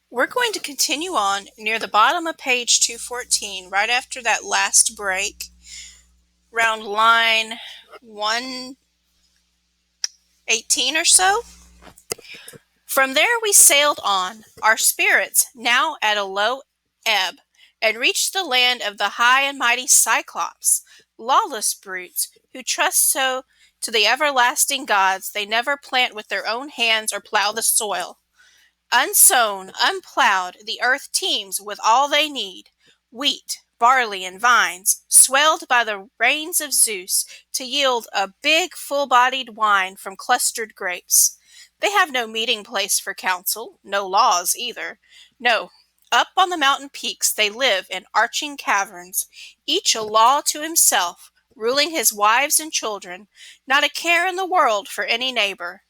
We're going to continue on near the bottom of page 214, right after that last break, around line 118 or so. From there we sailed on, our spirits now at a low ebb, and reached the land of the high and mighty Cyclops, lawless brutes, who trust so to the everlasting gods they never plant with their own hands or plow the soil. Unsown, unplowed, the earth teems with all they need, wheat, barley, and vines, swelled by the rains of Zeus to yield a big, full-bodied wine from clustered grapes. They have no meeting place for council, no laws either. No, up on the mountain peaks they live in arching caverns, each a law to himself, ruling his wives and children, not a care in the world for any neighbor.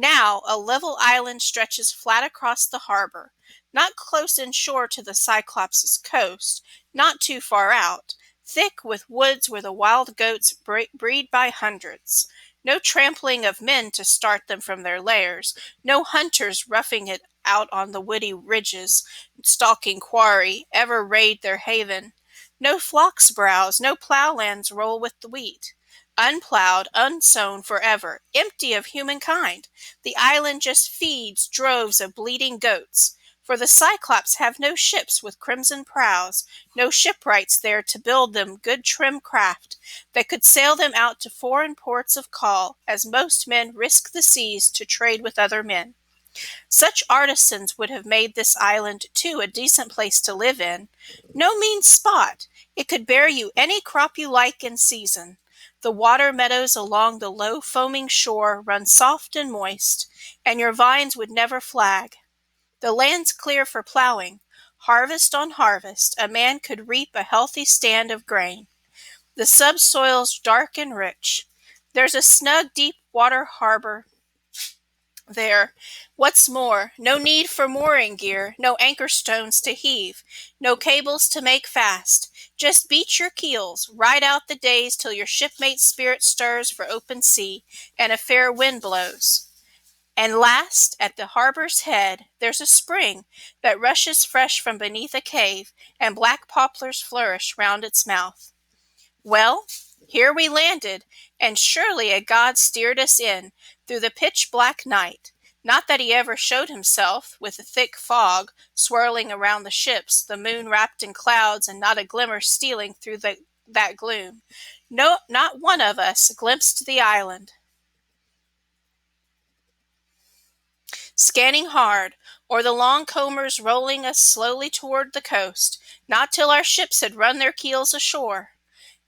Now a level island stretches flat across the harbor, not close inshore to the Cyclops' coast, not too far out, thick with woods where the wild goats breed by hundreds. No trampling of men to start them from their lairs, no hunters roughing it out on the woody ridges, stalking quarry, ever raid their haven. No flocks browse, no ploughlands roll with the wheat. Unplowed, unsown forever, empty of humankind. The island just feeds droves of bleating goats, for the Cyclops have no ships with crimson prows, no shipwrights there to build them good trim craft that could sail them out to foreign ports of call, as most men risk the seas to trade with other men. Such artisans would have made this island, too, a decent place to live in. No mean spot. It could bear you any crop you like in season. The water meadows along the low foaming shore run soft and moist, and your vines would never flag. The land's clear for plowing. Harvest on harvest, a man could reap a healthy stand of grain. The subsoil's dark and rich. There's a snug deep water harbor there. What's more, no need for mooring gear, no anchor stones to heave, no cables to make fast. Just beat your keels, ride out the days till your shipmate's spirit stirs for open sea, and a fair wind blows. And last, at the harbor's head, there's a spring that rushes fresh from beneath a cave, and black poplars flourish round its mouth. Well, here we landed, and surely a god steered us in through the pitch-black night. Not that he ever showed himself, with a thick fog swirling around the ships, the moon wrapped in clouds, and not a glimmer stealing through that gloom. No, not one of us glimpsed the island. Scanning hard, or the long combers rolling us slowly toward the coast, not till our ships had run their keels ashore.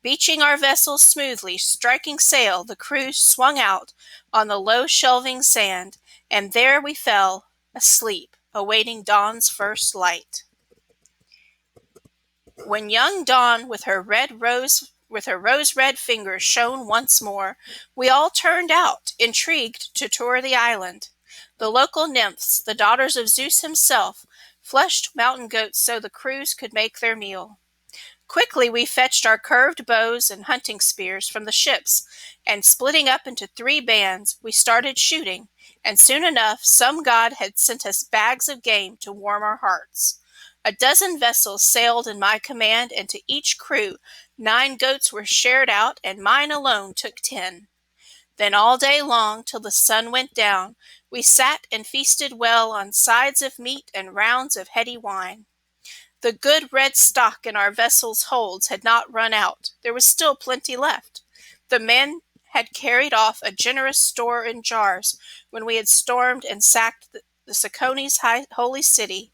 Beaching our vessels smoothly, striking sail, the crew swung out on the low shelving sand, and there we fell, asleep, awaiting dawn's first light. When young dawn with her rose-red fingers shone once more, we all turned out, intrigued to tour the island. The local nymphs, the daughters of Zeus himself, fleshed mountain goats so the crews could make their meal. Quickly we fetched our curved bows and hunting spears from the ships, and splitting up into 3 bands, we started shooting, and soon enough some god had sent us bags of game to warm our hearts. A dozen vessels sailed in my command, and to each crew 9 goats were shared out, and mine alone took 10. Then all day long, till the sun went down, we sat and feasted well on sides of meat and rounds of heady wine. The good red stock in our vessel's holds had not run out. There was still plenty left. The men had carried off a generous store in jars when we had stormed and sacked the Ciconi's holy city.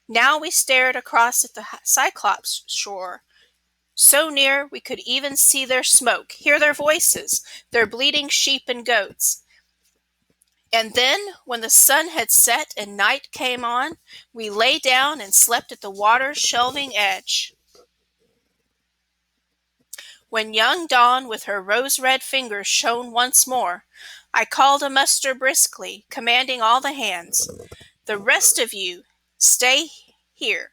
Now we stared across at the Cyclops shore, so near we could even see their smoke, hear their voices, their bleating sheep and goats. And then, when the sun had set and night came on, we lay down and slept at the water's shelving edge. When young dawn with her rose-red fingers shone once more, I called a muster briskly, commanding all the hands. The rest of you, stay here,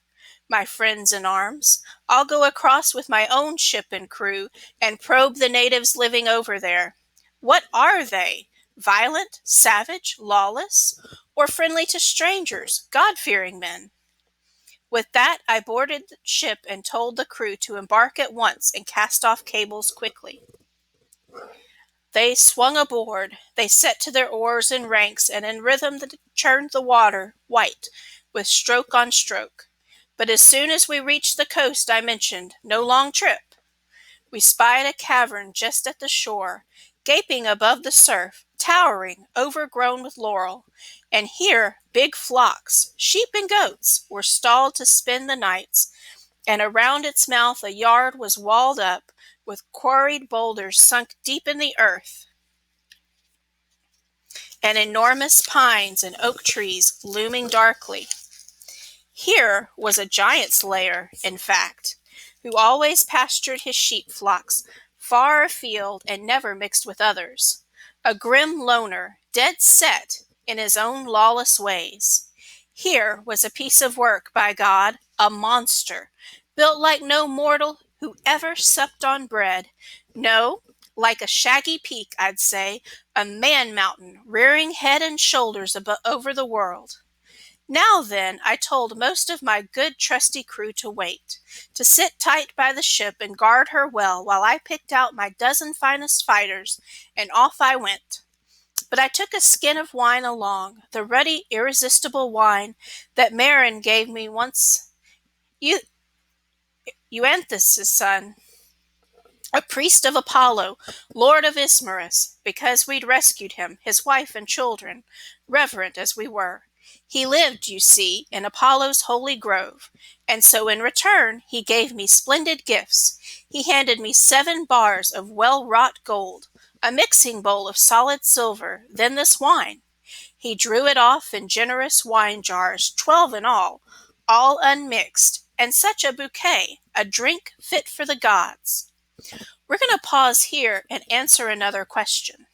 my friends in arms. I'll go across with my own ship and crew and probe the natives living over there. What are they? Violent, savage, lawless? or friendly to strangers, God-fearing men. With that, I boarded the ship and told the crew to embark at once and cast off cables quickly. They swung aboard. They set to their oars in ranks, and in rhythm churned the water, white, with stroke on stroke. But as soon as we reached the coast I mentioned, no long trip, we spied a cavern just at the shore, gaping above the surf, towering, overgrown with laurel. And here big flocks, sheep and goats, were stalled to spend the nights, and around its mouth a yard was walled up with quarried boulders sunk deep in the earth, and enormous pines and oak trees looming darkly. Here was a giant's lair, in fact, who always pastured his sheep flocks far afield and never mixed with others. A grim loner, dead set in his own lawless ways. Here was a piece of work, by God, a monster, built like no mortal who ever supped on bread. No, like a shaggy peak, I'd say, a man-mountain rearing head and shoulders over the world. Now then, I told most of my good trusty crew to wait, to sit tight by the ship and guard her well while I picked out my dozen finest fighters, and off I went. But I took a skin of wine along, the ruddy, irresistible wine that Marin gave me once, Euanthus' son, a priest of Apollo, lord of Ismarus, because we'd rescued him, his wife and children, reverent as we were. He lived, you see, in Apollo's holy grove, and so in return he gave me splendid gifts. He handed me 7 bars of well-wrought gold, a mixing bowl of solid silver, then this wine. He drew it off in generous wine jars, 12 in all unmixed, and such a bouquet, a drink fit for the gods. We're going to pause here and answer another question.